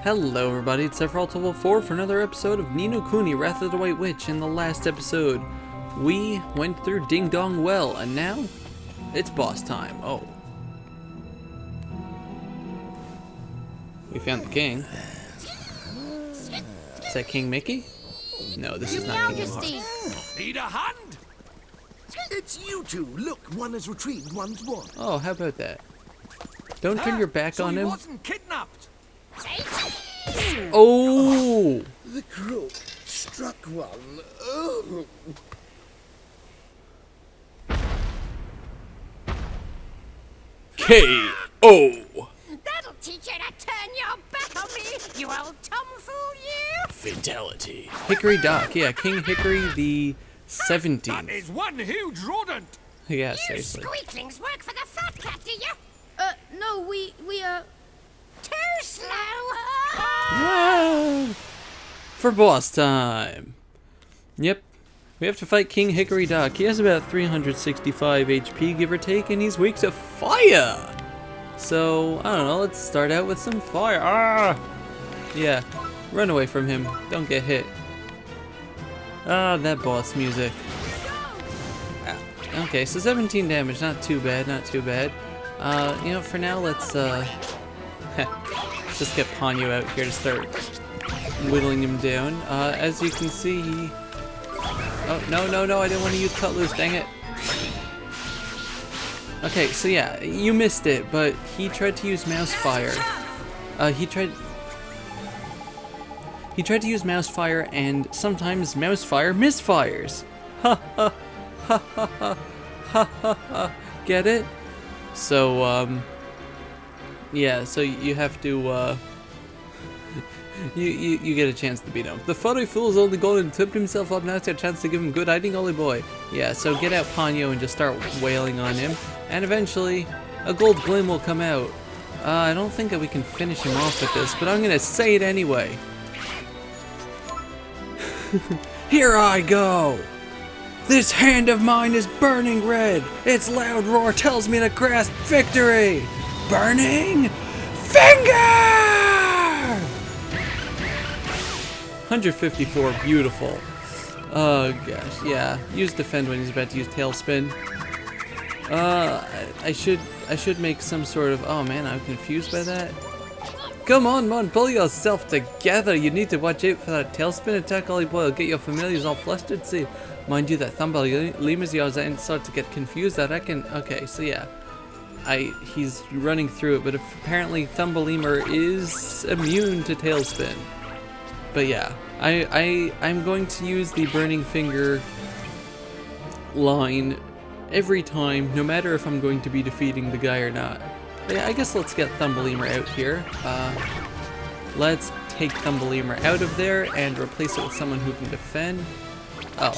Hello everybody, it's Sephiroth Level 4 for another episode of Ni no Kuni, Wrath of the White Witch. In the last episode, we went through Ding Dong Well, and now, it's boss time. Oh. We found the king. Is that King Mickey? No, this is not King Mickey. Need a hand? It's you two. Look, one has retrieved one's wand. Oh, how about that? Don't turn your back on him. He wasn't kidnapped. Oh! The crook struck one. Oh. K.O. That'll teach you to turn your back on me, you old tomfool, you! Fatality. Hickory Dock, yeah, King Hickory the 17th. That is one huge rodent. Yeah, You seriously. squeaklings work for the fat cat, do you? No, we Too slow! Ah, for boss time. Yep. We have to fight King Hickory Dock. He has about 365 HP, give or take, and he's weak to fire. So, I don't know, let's start out with some fire. Ah! Yeah, run away from him. Don't get hit. Ah, that boss music. Ah, okay, so 17 damage, not too bad, not too bad. You know, for now, let's just get Ponyo out here to start whittling him down. As you can see, he... Oh, no, I didn't want to use Cutlass, dang it. Okay, so yeah, you missed it, but he tried to use Mouse Fire. He tried to use Mouse Fire, and sometimes Mouse Fire misfires. Ha ha ha ha ha ha ha ha. Get it? So, yeah, so you have to, you get a chance to beat him. The furry fool's only gone and tipped himself up, now it's our chance to give him good hiding, Ollie boy. Yeah, so get out Ponyo and just start wailing on him, and eventually, a gold glim will come out. I don't think that we can finish him off with this, but I'm gonna say it anyway. Here I go! This hand of mine is burning red. Its loud roar tells me to grasp victory. Burning finger! 154, beautiful. Oh gosh, yeah. Use defend when he's about to use tailspin. I should make some sort of. Oh man, I'm confused by that. Come on, man, pull yourself together. You need to watch out for that tailspin attack, Ollie boy. It'll get your familiars all flustered. See. Mind you, that Thumblelemur's yours, I start to get confused, I reckon. Okay, so yeah. He's running through it, but apparently Thumblelemur is immune to Tailspin. But yeah, I'm going to use the Burning Finger line every time, no matter if I'm going to be defeating the guy or not. But yeah, I guess let's get Thumblelemur out here. Let's take Thumblelemur out of there and replace it with someone who can defend. Oh.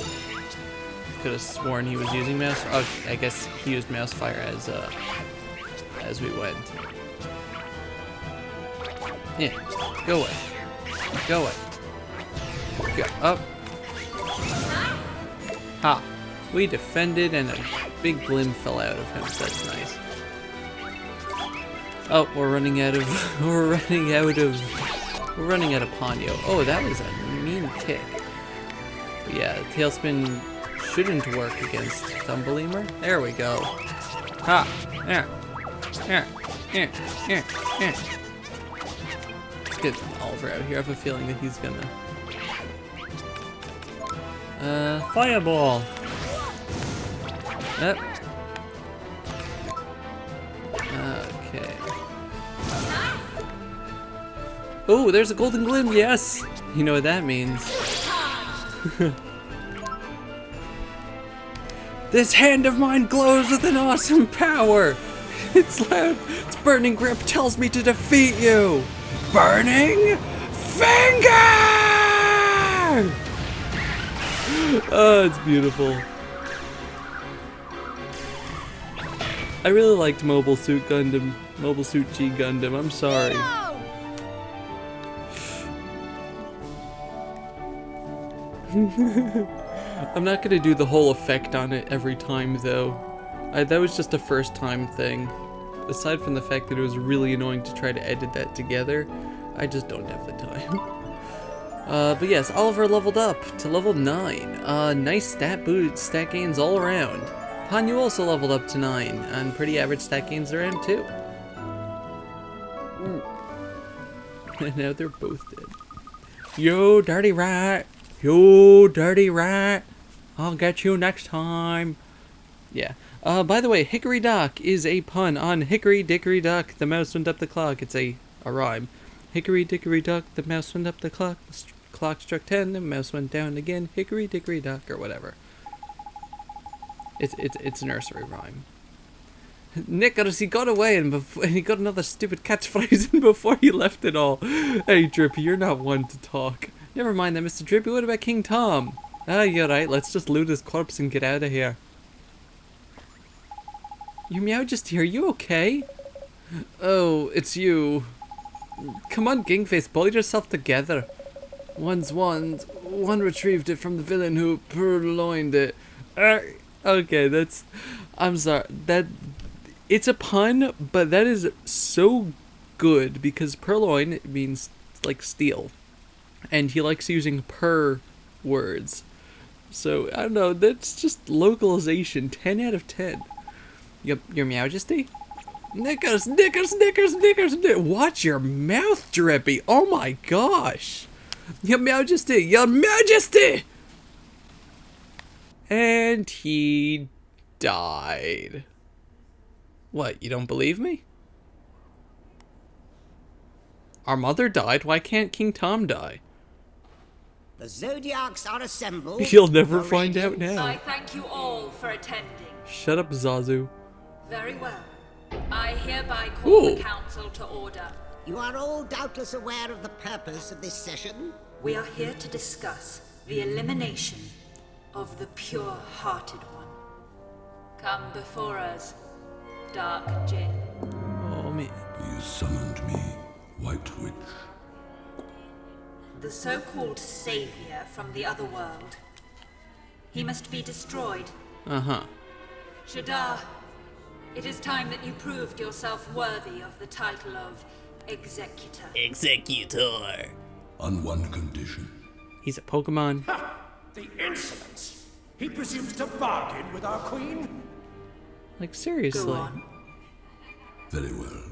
Could have sworn he was using mouse. Oh, I guess he used mouse fire as we went. Yeah, go away, go away, go up. Ha! We defended, and a big glim fell out of him. So that's nice. Oh, we're running out of Ponyo. Oh, that was a mean kick. But yeah, tailspin shouldn't work against Thumblelemur. There we go. Ha! Yeah. Let's get Oliver out here. I have a feeling that he's gonna... Fireball! Yep. Okay. Oh, there's a golden glim, yes! You know what that means. This hand of mine glows with an awesome power! Its loud, its burning grip tells me to defeat you! Burning finger! Oh, it's beautiful. I really liked Mobile Suit Gundam, Mobile Suit G Gundam, I'm sorry. I'm not gonna do the whole effect on it every time though. That was just a first time thing. Aside from the fact that it was really annoying to try to edit that together, I just don't have the time. But yes, Oliver leveled up to level 9. Nice stat gains all around. Hanyu also leveled up to 9, and pretty average stat gains around too. And now they're both dead. Yo, dirty rat! Yo, dirty rat! I'll get you next time. Yeah. By the way, Hickory Dock is a pun on Hickory Dickory Dock, the mouse went up the clock. It's a rhyme. Hickory Dickory Dock, the mouse went up the clock. The clock struck 10, the mouse went down again. Hickory Dickory Dock, or whatever. It's a nursery rhyme. Nicholas, he got away and he got another stupid catchphrase in before he left it all. Hey, Drippy, you're not one to talk. Never mind that, Mr. Drippy. What about King Tom? Ah, you're right. Let's just loot his corpse and get out of here. You Majesty, are you okay? Oh, it's you. Come on, Gingface, pull yourself together. One retrieved it from the villain who purloined it. Okay, I'm sorry. It's a pun, but that is so good because purloin means like steal. And he likes using purr words. So, I don't know, that's just localization. 10 out of 10. Your Majesty? Knickers! Watch your mouth, Drippy! Oh my gosh! Your Majesty! And he died. What, you don't believe me? Our mother died, why can't King Tom die? The Zodiacs are assembled. You'll never find out now. I thank you all for attending. Shut up, Zazu. Very well. I hereby call the council to order. You are all doubtless aware of the purpose of this session. We are here to discuss the elimination of the pure-hearted one. Come before us, Dark Jin. Oh, man. You summoned me, White Witch. The so-called savior from the other world. He must be destroyed. Uh-huh. Shadar, it is time that you proved yourself worthy of the title of Executor. Executor. On one condition. He's a Pokemon. Ha! The insolence! He presumes to bargain with our queen? Like, seriously. Go on. Very well.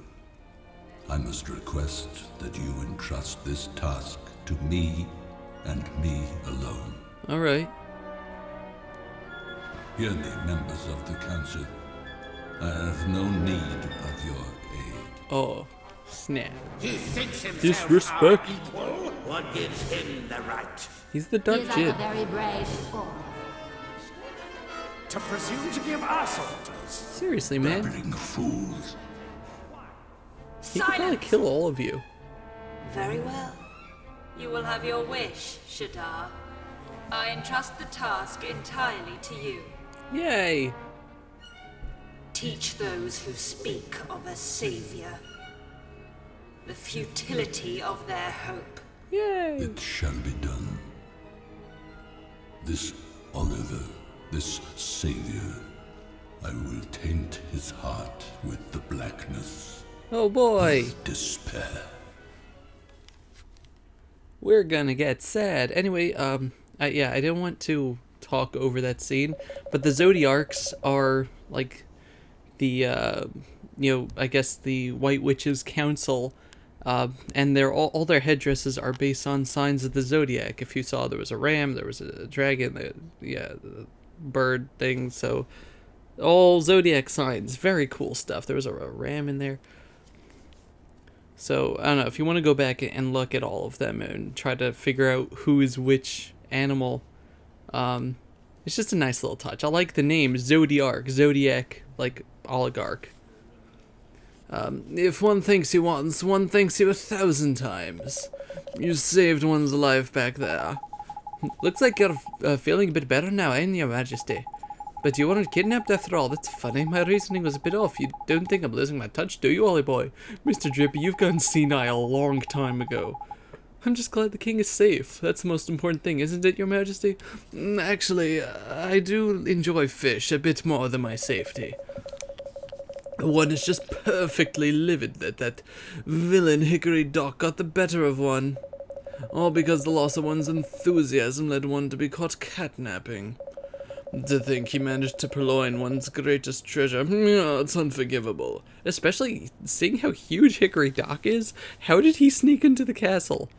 I must request that you entrust this task to me and me alone. Alright. Hear me, members of the council. I have no need of your aid. Oh, snap. He thinks himself Disrespect. our equal? What gives him the right? He's the Dark Jin. very brave boy. To presume to give us orders? Seriously, man. Babbling fools. He could probably Silence! kill all of you. Very well. You will have your wish, Shadar. I entrust the task entirely to you. Yay! Teach those who speak of a savior the futility of their hope. Yay! It shall be done. This Oliver, this savior, I will taint his heart with the blackness Oh boy! of despair. We're gonna get sad. Anyway, I didn't want to talk over that scene, but the Zodiarcs are like the, I guess the White Witches Council, and all their headdresses are based on signs of the zodiac. If you saw, there was a ram, there was a dragon, the bird thing. So all zodiac signs, very cool stuff. There was a ram in there. So I don't know if you want to go back and look at all of them and try to figure out who is which animal. It's just a nice little touch. I like the name Zodiac, like oligarch. If one thinks he once, one thinks he 1,000 times. You saved one's life back there. Looks like you're feeling a bit better now, ain't you, Majesty? But you weren't kidnapped after all. That's funny. My reasoning was a bit off. You don't think I'm losing my touch, do you, Ollie boy? Mr. Drippy, you've gone senile a long time ago. I'm just glad the king is safe. That's the most important thing, isn't it, your majesty? Actually, I do enjoy fish a bit more than my safety. One is just perfectly livid that that villain Hickory Dock got the better of one. All because the loss of one's enthusiasm led one to be caught catnapping. To think he managed to purloin one's greatest treasure, it's unforgivable. Especially seeing how huge Hickory Dock is. How did he sneak into the castle?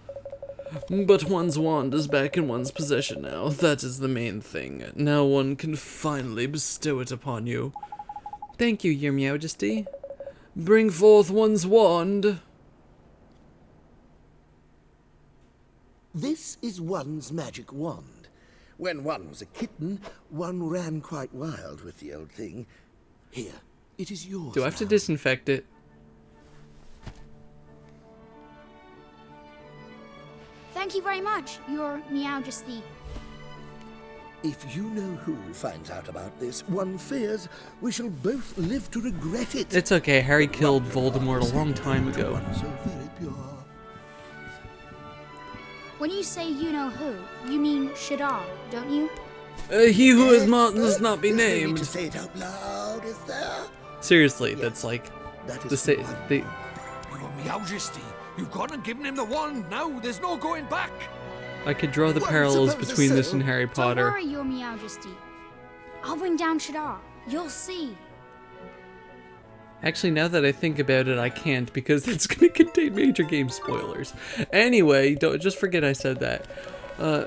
But one's wand is back in one's possession now. That is the main thing. Now one can finally bestow it upon you. Thank you, Your Majesty. Bring forth one's wand. This is one's magic wand. When one was a kitten, one ran quite wild with the old thing. Here, it is yours. Do I have to now. disinfect it? Thank you very much, Your Majesty. If you know who finds out about this, one fears we shall both live to regret it. It's okay, Harry killed Voldemort a long time ago. One so very pure. When you say you know who, you mean Shadar, don't you? He who is must not be There's no need named. to say it out loud, is there? Seriously, that's like That the is say one. the Your Majesty, you've gone and given him the wand now. There's no going back. I could draw the Well, parallels suppose between so. this and Harry Don't Potter. worry, Your Majesty. I'll bring down Shadar. You'll see. Actually, now that I think about it, I can't because it's going to contain major game spoilers. Anyway, don't just forget I said that.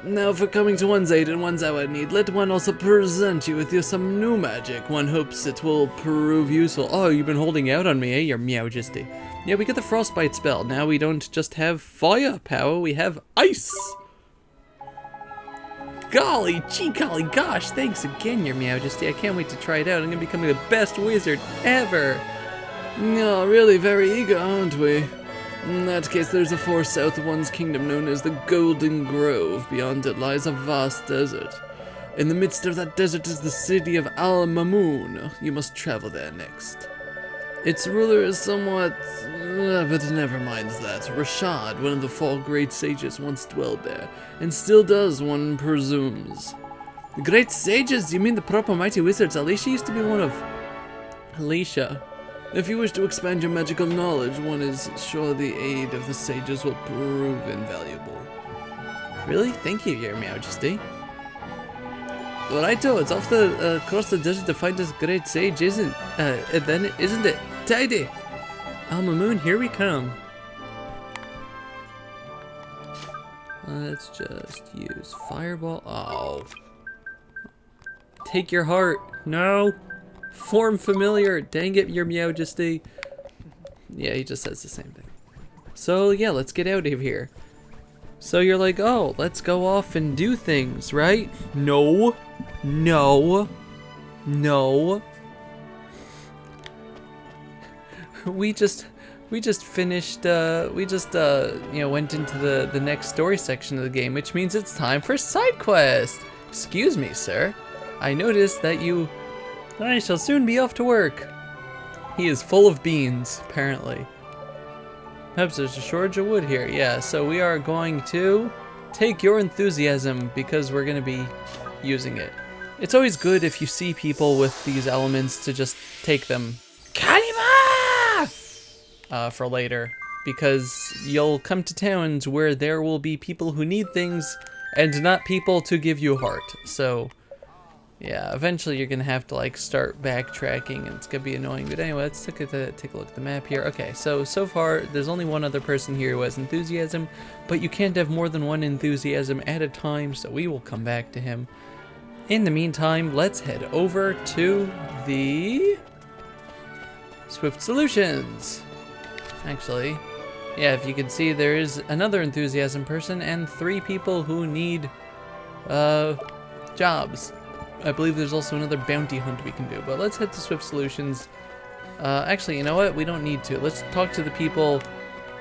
Now for coming to one's aid and one's hour need, let one also present you with some new magic. One hopes it will prove useful. Oh, you've been holding out on me, eh, Your Majesty? Yeah, we get the frostbite spell. Now we don't just have fire power, we have ice. Golly gee golly gosh, thanks again, Your Majesty. I can't wait to try it out. I'm going to be becoming the best wizard ever. No, really very eager, aren't we? In that case, there's a forest south of one's kingdom known as the Golden Grove. Beyond it lies a vast desert. In the midst of that desert is the city of Al Mamoon. You must travel there next. Its ruler is somewhat... but never mind that. Rashad, one of the 4 great sages, once dwelled there, and still does, one presumes. The great sages? You mean the proper mighty wizards? Alicia used to be one of... Alicia. If you wish to expand your magical knowledge, one is sure the aid of the sages will prove invaluable. Really? Thank you, Your Majesty. Righto, it's off the across the desert to find this great sage, isn't it? Tidy! Al Mamoon, here we come. Let's just use fireball. Oh. Take your heart. No. Form familiar. Dang it, Your Majesty. Yeah, he just says the same thing. So yeah, let's get out of here. So you're like, oh, let's go off and do things, right? No. No. No. We just finished, went into the next story section of the game, which means it's time for side quest. Excuse me, sir. I noticed that I shall soon be off to work. He is full of beans, apparently. Perhaps there's a shortage of wood here. Yeah, so we are going to take your enthusiasm because we're going to be using it. It's always good if you see people with these elements to just take them. Kalima! For later. Because you'll come to towns where there will be people who need things and not people to give you heart. So... yeah, eventually you're gonna have to like start backtracking and it's gonna be annoying. But anyway, let's take a look at the map here. Okay, so far there's only one other person here who has enthusiasm, but you can't have more than one enthusiasm at a time, so we will come back to him. In the meantime, let's head over to the Swift Solutions. Actually, yeah, if you can see, there is another enthusiasm person and 3 people who need jobs. I believe there's also another bounty hunt we can do, but let's head to Swift Solutions. Actually, you know what? We don't need to. Let's talk to the people.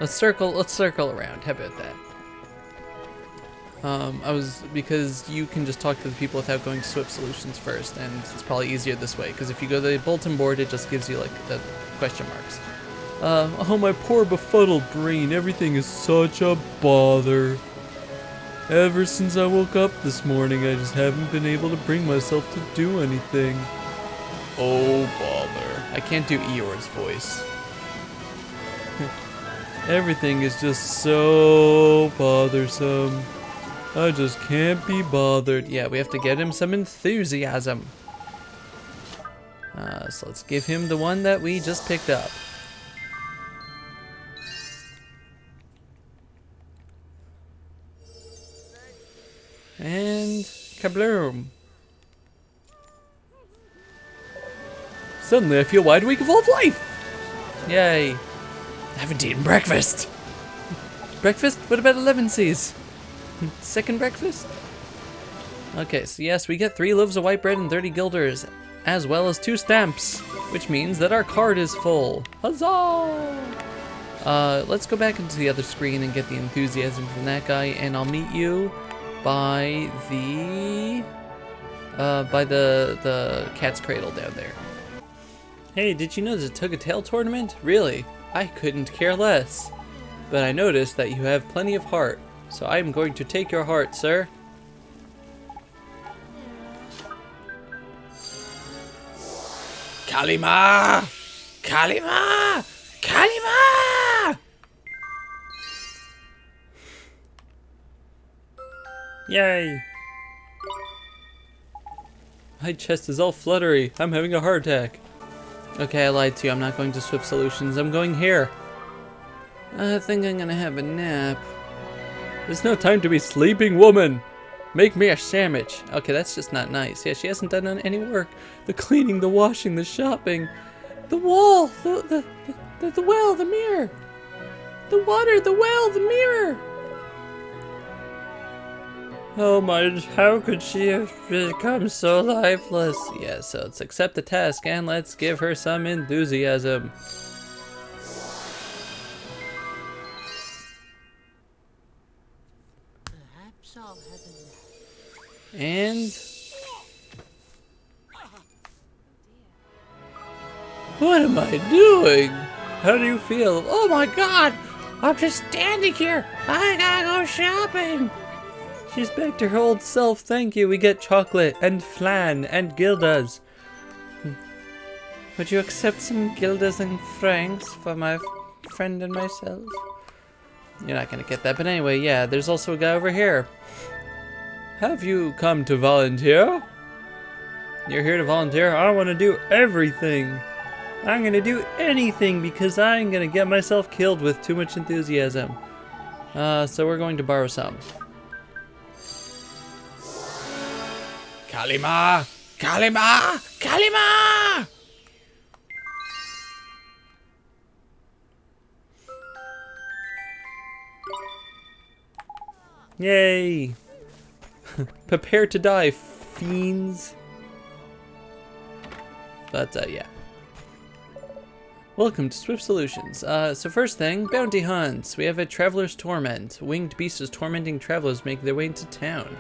Let's circle around. How about that? Because you can just talk to the people without going to Swift Solutions first, and it's probably easier this way, because if you go to the bulletin board, it just gives you, like, the question marks. Oh, my poor befuddled brain. Everything is such a bother. Ever since I woke up this morning, I just haven't been able to bring myself to do anything. Oh, bother. I can't do Eeyore's voice. Everything is just so bothersome. I just can't be bothered. Yeah, we have to get him some enthusiasm. So let's give him the one that we just picked up. And kabloom. Suddenly I feel wide awake full of life. Yay. I haven't eaten breakfast. Breakfast? What about 11Cs? Second breakfast? Okay, so yes, we get 3 loaves of white bread and 30 guilders, as well as 2 stamps, which means that our card is full. Huzzah! Let's go back into the other screen and get the enthusiasm from that guy, and I'll meet you by the cat's cradle down there. Hey, did you know there's a tug of tail tournament? Really? I couldn't care less. But I noticed that you have plenty of heart, so I'm going to take your heart, sir. Kalima! Kalima! Kalima! Yay! My chest is all fluttery. I'm having a heart attack. Okay, I lied to you. I'm not going to Swift Solutions. I'm going here. I think I'm gonna have a nap. There's no time to be sleeping, woman. Make me a sandwich. Okay, that's just not nice. Yeah, she hasn't done any work. The cleaning, the washing, the shopping, the wall, the well, the mirror, the water, the well, the mirror. Oh my, how could she have become so lifeless? Yeah, so let's accept the task and let's give her some enthusiasm. Perhaps I'll have a nap. And what am I doing? How do you feel? Oh my god! I'm just standing here. I gotta go shopping. She's back to her old self. Thank you. We get chocolate and flan and gildas. Would you accept some gildas and francs for my friend and myself? You're not gonna get that, but anyway, yeah. There's also a guy over here. Have you come to volunteer? You're here to volunteer? I want to do everything. I'm going to do anything because I'm going to get myself killed with too much enthusiasm. So we're going to borrow some. Kalima! Kalima! Kalima! Yay! Prepare to die, fiends. But, yeah. Welcome to Swift Solutions. So first thing, bounty hunts. We have a Traveler's Torment. Winged beast is tormenting travelers making their way into town.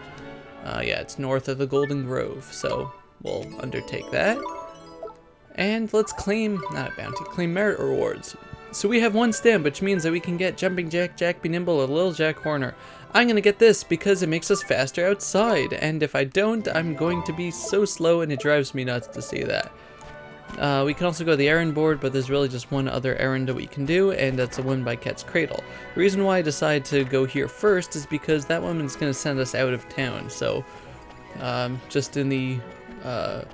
Yeah, it's north of the Golden Grove, so we'll undertake that. And let's claim, not a bounty, claim merit rewards. So we have 1 stamp, which means that we can get Jumping Jack, Jack Be Nimble, or Little Jack Horner. I'm gonna get this because it makes us faster outside, and if I don't, I'm going to be so slow and it drives me nuts to see that. We can also go to the errand board, but there's really just one other errand that we can do, and that's a one by Cat's Cradle. The reason why I decided to go here first is because that woman's gonna send us out of town, so just in the, I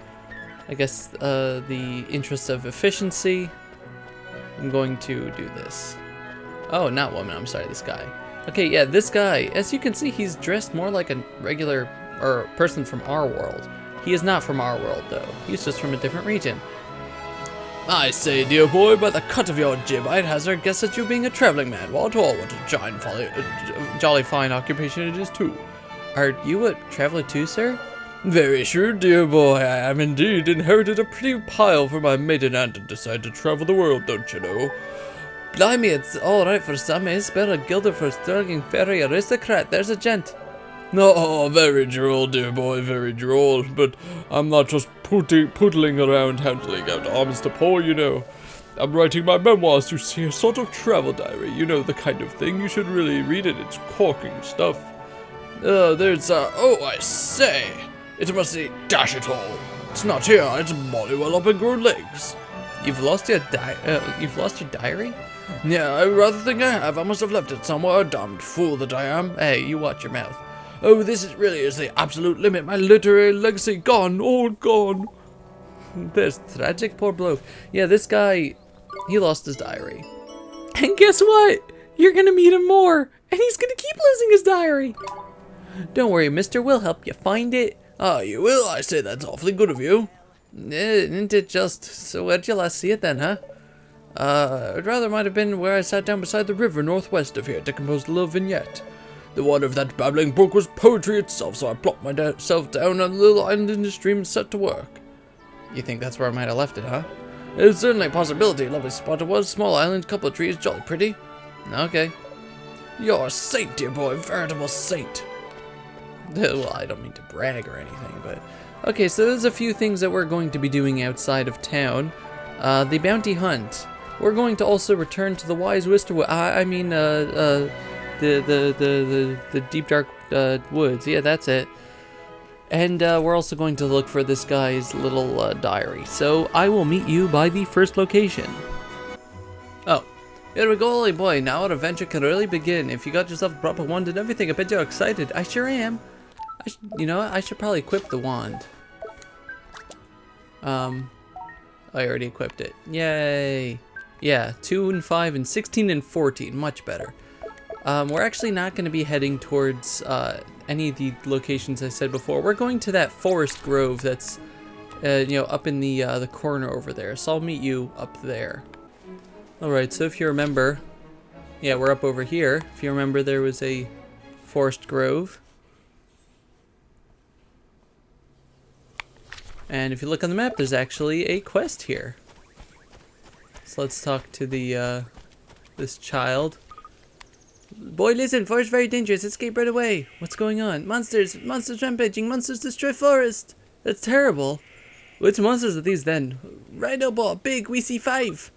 guess, the interest of efficiency, I'm going to do this. Oh, not woman, I'm sorry, this guy. Okay, yeah, this guy, as you can see, he's dressed more like a regular, or person from our world. He is not from our world, though. He's just from a different region. I say, dear boy, by the cut of your jib, I'd hazard guess at you being a traveling man. What a jolly fine occupation it is, too. Are you a traveler, too, sir? Very shrewd, dear boy. I am indeed. Inherited a pretty pile from my maiden aunt and decided to travel the world, don't you know? Blimey, it's all right for some, eh? Spare a guilder for a sterling fairy aristocrat. There's a gent. No, very droll, dear boy, very droll. But I'm not just poodling around handling out alms to poor, you know. I'm writing my memoirs, you see, a sort of travel diary. You know, the kind of thing. You should really read it. It's corking stuff. Oh, I say. It must be, dash it all. It's not here. It's molly well up and grown legs. You've lost your diary? Yeah, I rather think I have. I must have left it somewhere. Damned fool that I am. Hey, you watch your mouth. Oh, this is the absolute limit. My literary legacy gone, all gone. This tragic poor bloke. Yeah, this guy, he lost his diary. And guess what? You're gonna meet him more, and he's gonna keep losing his diary. Don't worry, mister, we'll help you find it. Oh, you will? I say that's awfully good of you. Isn't it just? So where'd you last see it then, huh? I'd rather might have been where I sat down beside the river northwest of here to compose a little vignette. The water of that babbling brook was poetry itself, so I plopped myself down on a little island in the stream and set to work. You think that's where I might have left it, huh? It's certainly a possibility. Lovely spot it was. Small island, couple of trees, jolly pretty. Okay. You're a saint, dear boy. Veritable saint. Well, I don't mean to brag or anything, but... Okay, so there's a few things that we're going to be doing outside of town. The bounty hunt. We're going to also return to the wise Wisterwood. The deep dark woods. Yeah, that's it. And we're also going to look for this guy's little diary. So I will meet you by the first location. Oh, here we go, old boy. Now our adventure can really begin. If you got yourself a proper wand and everything, I bet you're excited. I sure am. You know what? I should probably equip the wand. I already equipped it. Yay. Yeah, 2 and 5 and 16 and 14. Much better. We're actually not going to be heading towards any of the locations I said before. We're going to that forest grove that's, up in the corner over there. So I'll meet you up there. Alright, so if you remember, yeah, we're up over here. If you remember, there was a forest grove. And if you look on the map, there's actually a quest here. So let's talk to the this child. Boy, listen, forest very dangerous. Escape right away. What's going on? Monsters rampaging. Monsters destroy forest. That's terrible. Which monsters are these then? Rhino ball, big. We see 5.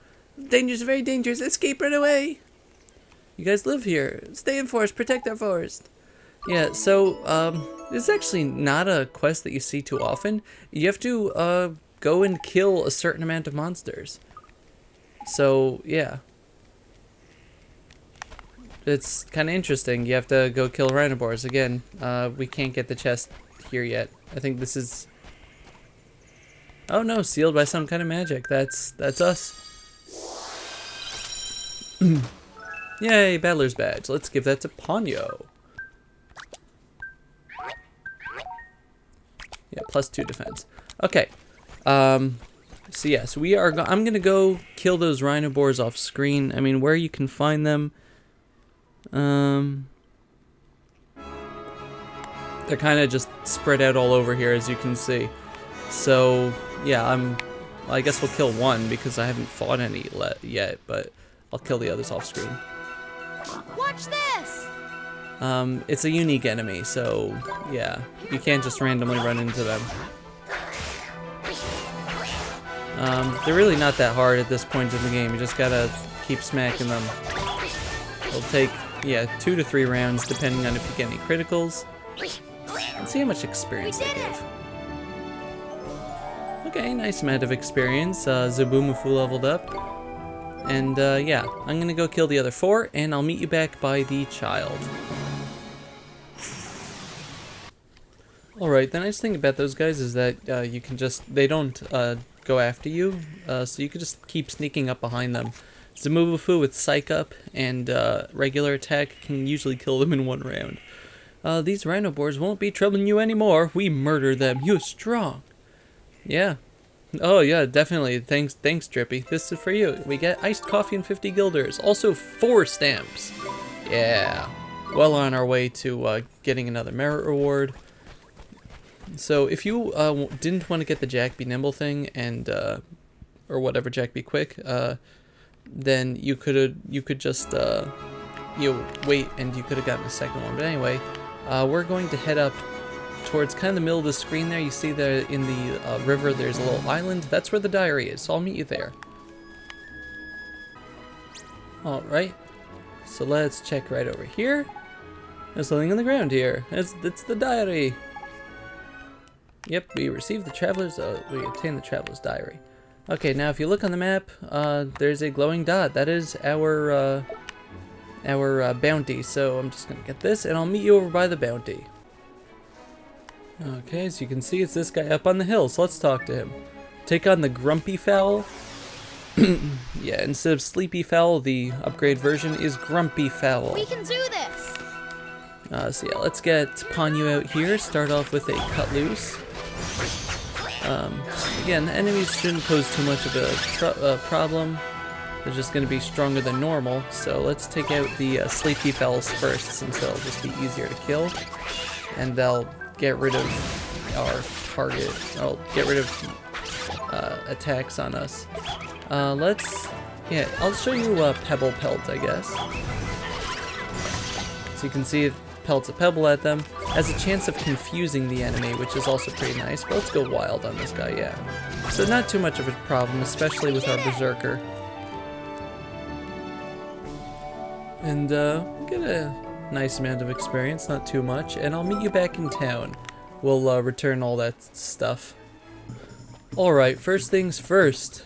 Dangerous, very dangerous. Escape right away. You guys live here. Stay in forest. Protect our forest. Yeah, so, this is actually not a quest that you see too often. You have to, go and kill a certain amount of monsters. So, yeah. It's kind of interesting. You have to go kill rhinobores. Again, we can't get the chest here yet. I think this is... Oh no, sealed by some kind of magic. That's us. Yay, Battler's Badge. Let's give that to Ponyo. Yeah, +2 defense. Okay. So yes, we are. I'm gonna go kill those rhinobores off screen. I mean, where you can find them. They're kind of just spread out all over here, as you can see. So yeah, I guess we'll kill one because I haven't fought any yet, but I'll kill the others off screen. Watch this! It's a unique enemy, so yeah, you can't just randomly run into them. They're really not that hard at this point in the game. You just gotta keep smacking them. It'll take, yeah, 2 to 3 rounds depending on if you get any criticals. Let's see how much experience they give. Okay, nice amount of experience. Zabumafu leveled up. And yeah, I'm gonna go kill the other 4, and I'll meet you back by the child. Alright, the nice thing about those guys is that you can just, they don't go after you, so you can just keep sneaking up behind them. Zabumafu with Psych Up and regular attack can usually kill them in 1 round. These rhinobores won't be troubling you anymore. We murder them. You're strong. Yeah. Oh yeah, definitely. Thanks, Drippy. This is for you. We get iced coffee and 50 guilders. Also 4 stamps. Yeah. Well on our way to getting another merit reward. So if you didn't want to get the Jack Be Nimble thing and or whatever, Jack Be Quick, then you could just wait and you could have gotten a second one. But anyway, we're going to head up towards kind of the middle of the screen there. You see there in the river, there's a little island. That's where the diary is, so I'll meet you there. Alright, so let's check right over here. There's something on the ground here. It's the diary. Yep, we received the traveler's, we obtained the traveler's diary. Okay, now if you look on the map, there's a glowing dot. That is our bounty. So I'm just gonna get this, and I'll meet you over by the bounty. Okay, as you can see, it's this guy up on the hill. So let's talk to him. Take on the Grumpy Fowl. Yeah, instead of Sleepy Fowl, the upgrade version is Grumpy Fowl. We can do this! So yeah, let's get Ponyu out here. Start off with a Cut Loose. Again, the enemies shouldn't pose too much of a problem. They're just going to be stronger than normal. So let's take out the Sleepy Fowls first, since they'll just be easier to kill. And they'll get rid of our target. I'll get rid of attacks on us. I'll show you Pebble Pelt, I guess. So you can see it pelts a pebble at them. Has a chance of confusing the enemy, which is also pretty nice. But let's go wild on this guy, yeah. So not too much of a problem, especially with our Berserker. And get a nice amount of experience, not too much. And I'll meet you back in town. We'll return all that stuff. Alright, first things first.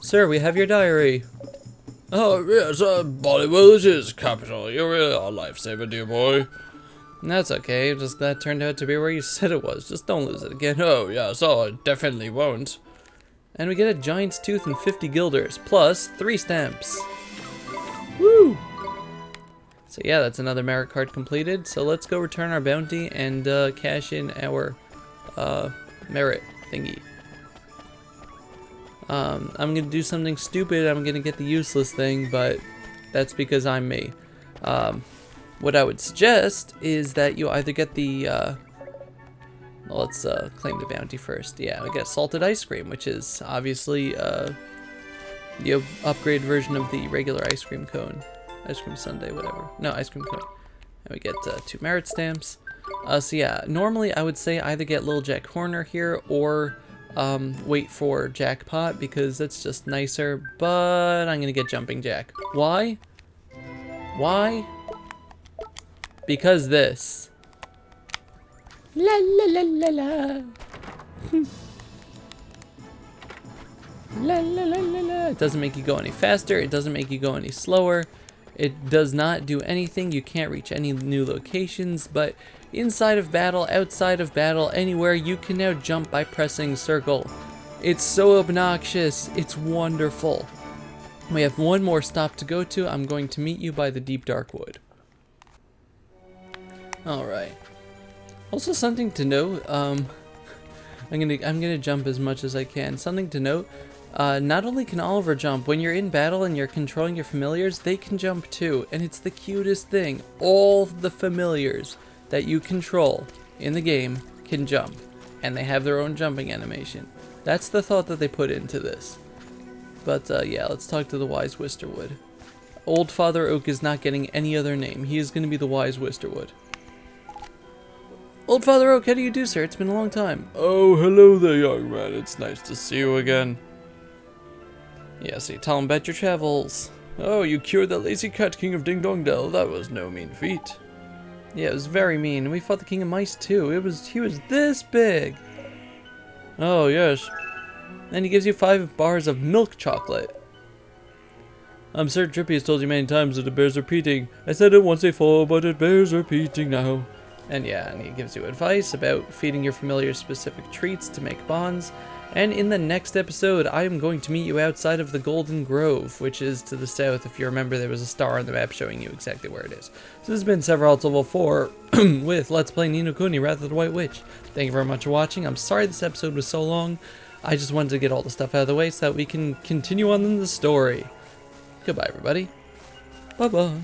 Sir, we have your diary. Oh, yes, Bollywood is capital. You're really a lifesaver, dear boy. That's okay, just that turned out to be where you said it was. Just don't lose it again. Oh, yes, I definitely won't. And we get a giant's tooth and 50 guilders, plus 3 stamps. Woo! So yeah, that's another merit card completed. So let's go return our bounty and cash in our merit thingy. I'm gonna do something stupid. I'm gonna get the useless thing, but that's because I'm me. What I would suggest is that you either get the let's claim the bounty first. Yeah, we get salted ice cream, which is obviously the upgrade version of the regular ice cream cone, ice cream sundae, whatever. No, ice cream cone. And we get 2 merit stamps. So yeah, normally I would say either get Little Jack Horner here or wait for Jackpot, because that's just nicer, but I'm gonna get Jumping Jack. Why? Why? Because this. La la la la la. La la la la la. It doesn't make you go any faster, it doesn't make you go any slower. It does not do anything, you can't reach any new locations, but inside of battle, outside of battle, anywhere, you can now jump by pressing circle. It's so obnoxious, it's wonderful. We have one more stop to go to. I'm going to meet you by the Deep Dark Wood. Alright. Also something to note, I'm gonna jump as much as I can. Something to note, not only can Oliver jump, when you're in battle and you're controlling your familiars, they can jump too, and it's the cutest thing. All the familiars that you control in the game can jump, and they have their own jumping animation. That's the thought that they put into this. But yeah, let's talk to the wise Wisterwood. Old Father Oak is not getting any other name. He is going to be the wise Wisterwood. Old Father Oak, how do you do, sir? It's been a long time. Oh, hello there, young man. It's nice to see you again. Yeah, so you tell him about your travels. Oh, you cured the lazy cat king of Ding Dong Dell. That was no mean feat. Yeah, it was very mean. We fought the king of mice too. He was this big. Oh, yes. And he gives you 5 bars of milk chocolate. I'm certain Drippy has told you many times that it bears repeating. I said it once before, but it bears repeating now. And yeah, and he gives you advice about feeding your familiar specific treats to make bonds. And in the next episode, I am going to meet you outside of the Golden Grove, which is to the south. If you remember, there was a star on the map showing you exactly where it is. So this has been Severalt Level 4 with Let's Play Ni no Kuni, Wrath of the White Witch. Thank you very much for watching. I'm sorry this episode was so long. I just wanted to get all the stuff out of the way so that we can continue on in the story. Goodbye, everybody. Bye-bye.